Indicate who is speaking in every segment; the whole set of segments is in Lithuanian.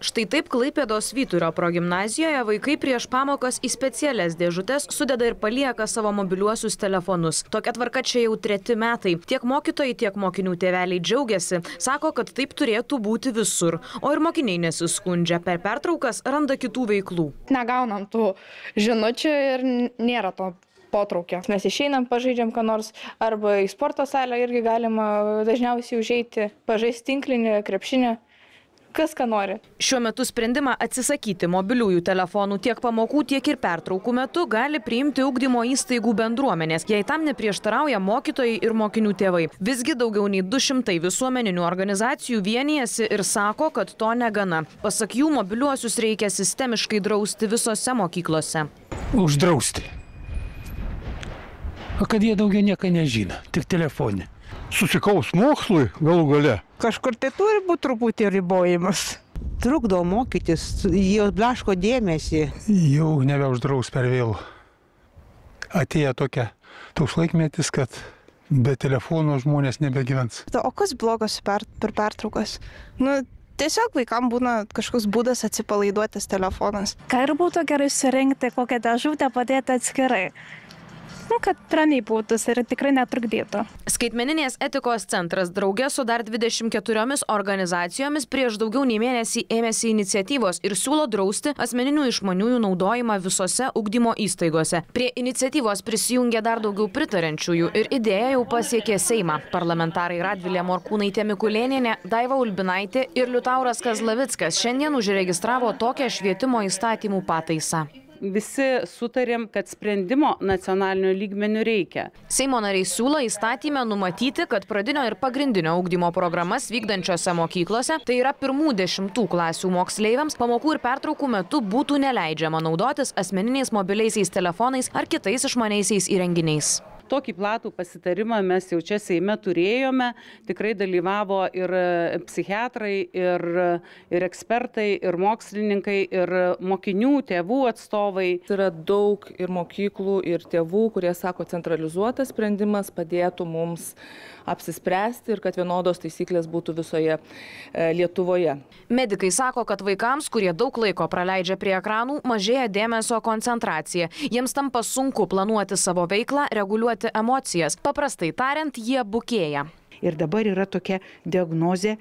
Speaker 1: Štai taip Klaipėdos Vyturio progimnazijoje vaikai prieš pamokas į specialias dėžutes sudeda ir palieka savo mobiliuosius telefonus. Tokia tvarka čia jau 3 metai. Tiek mokytojai, tiek mokinių tėveliai džiaugiasi. Sako, kad taip turėtų būti visur. O ir mokiniai nesiskundžia. Per pertraukas randa kitų veiklų.
Speaker 2: Negaunam tų žinučių ir nėra to potraukio. Mes išeinam, pažaidžiam ką nors, arba į sporto salę irgi galima dažniausiai užeiti, pažaisti tinklinį, krepšinį. Kas ką nori.
Speaker 1: Šiuo metu sprendimą atsisakyti mobiliųjų telefonų tiek pamokų, tiek ir pertraukų metu gali priimti ugdymo įstaigų bendruomenės, jei tam neprieštarauja mokytojai ir mokinių tėvai. Visgi daugiau nei 200 visuomeninių organizacijų vienijasi ir sako, kad to negana. Pasak jų, mobiliuosius reikia sistemiškai drausti visose mokyklose.
Speaker 3: Uždrausti. O kad jie daugiau nieko nežino, tik telefonė.
Speaker 4: Susikaus mokslui galų gale.
Speaker 5: Kažkur tai turi būti truputį ribojimas. Trukdo mokytis, jie blaško dėmesį.
Speaker 4: Jau nebeuždraus per vėlų. Atėjo toks laikmetis, kad be telefono žmonės nebegyvens.
Speaker 2: O kas blogas per pertraukas? Tiesiog vaikams būna kažkoks būdas atsipalaiduotis telefonas.
Speaker 6: Ką ir būtų gerai surinkti, kokią dėžutę padėti atskirai. Kad ramiai būtų ir tikrai netrukdytų.
Speaker 1: Skaitmeninės etikos centras drauge su dar 24 organizacijomis prieš daugiau nei mėnesį ėmėsi iniciatyvos ir siūlo drausti asmeninių išmaniųjų naudojimą visose ugdymo įstaigose. Prie iniciatyvos prisijungė dar daugiau pritarančiųjų ir idėja jau pasiekė Seimą. Parlamentarai Radvilė Morkūnaitė Mikulėnienė, Daiva Ulbinaitė ir Liutauras Kazlavickas šiandien užregistravo tokią švietimo įstatymų pataisą.
Speaker 7: Visi sutarėm, kad sprendimo nacionalinio lygmenių reikia.
Speaker 1: Seimo nariai siūlo įstatyme numatyti, kad pradinio ir pagrindinio ugdymo programas vykdančiose mokyklose, tai yra 1–10 klasių moksleiviams, pamokų ir pertraukų metu būtų neleidžiama naudotis asmeniniais mobiliaisiais telefonais ar kitais išmaniaisiais įrenginiais.
Speaker 7: Tokį platų pasitarimą mes jau čia Seime turėjome. Tikrai dalyvavo ir psichiatrai, ir ekspertai, ir mokslininkai, ir mokinių, tėvų atstovai.
Speaker 8: Yra daug ir mokyklų, ir tėvų, kurie sako, centralizuotas sprendimas padėtų mums apsispręsti ir kad vienodos taisyklės būtų visoje Lietuvoje.
Speaker 1: Medikai sako, kad vaikams, kurie daug laiko praleidžia prie ekranų, mažėja dėmesio koncentracija. Jiems tampa sunku planuoti savo veiklą, reguliuoti emocijas. Paprastai tariant, jie bukėja.
Speaker 5: Ir dabar yra tokia diagnozė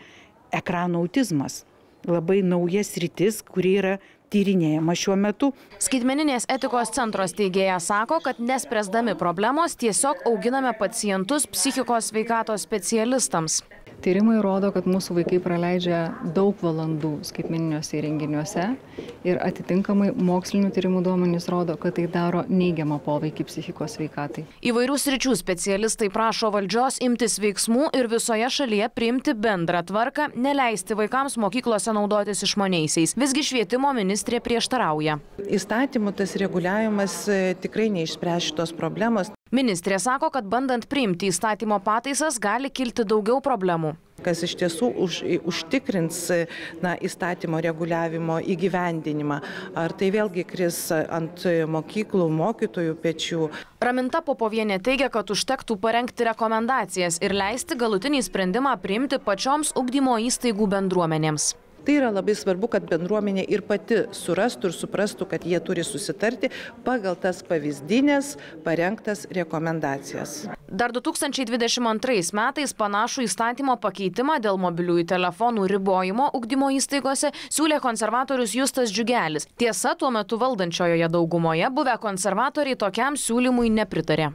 Speaker 5: ekrano autizmas. Labai nauja sritis, kuri yra tyrinėjama šiuo metu.
Speaker 1: Skaitmeninės etikos centro steigėja sako, kad nespręsdami problemos tiesiog auginame pacientus psichikos sveikatos specialistams.
Speaker 9: Tyrimai rodo, kad mūsų vaikai praleidžia daug valandų skaitmeniniuose įrenginiuose ir atitinkamai mokslinių tyrimų duomenys rodo, kad tai daro neigiamą poveikį psichikos sveikatai.
Speaker 1: Įvairių sričių specialistai prašo valdžios imtis veiksmų ir visoje šalyje priimti bendrą tvarką, neleisti vaikams mokyklose naudotis išmaniaisiais. Visgi švietimo ministrė prieštarauja.
Speaker 10: Įstatymų tas reguliavimas tikrai neišspręs šitos problemos.
Speaker 1: Ministrė sako, kad bandant priimti įstatymo pataisas gali kilti daugiau problemų.
Speaker 10: Kas iš tiesų užtikrins įstatymo reguliavimo įgyvendinimą. Ar tai vėlgi kris ant mokyklų, mokytojų pečių?
Speaker 1: Raminta Popovienė teigia, kad užtektų parengti rekomendacijas ir leisti galutinį sprendimą priimti pačioms ugdymo įstaigų bendruomenėms.
Speaker 10: Tai yra labai svarbu, kad bendruomenė ir pati surastų ir suprastų, kad jie turi susitarti pagal tas pavyzdinės parengtas rekomendacijas.
Speaker 1: Dar 2022 metais panašų įstatymo pakeitimą dėl mobiliųjų telefonų ribojimo ugdymo įstaigose siūlė konservatorius Justas Džiugelis. Tiesa, tuo metu valdančiojoje daugumoje buvę konservatoriai tokiam siūlymui nepritarė.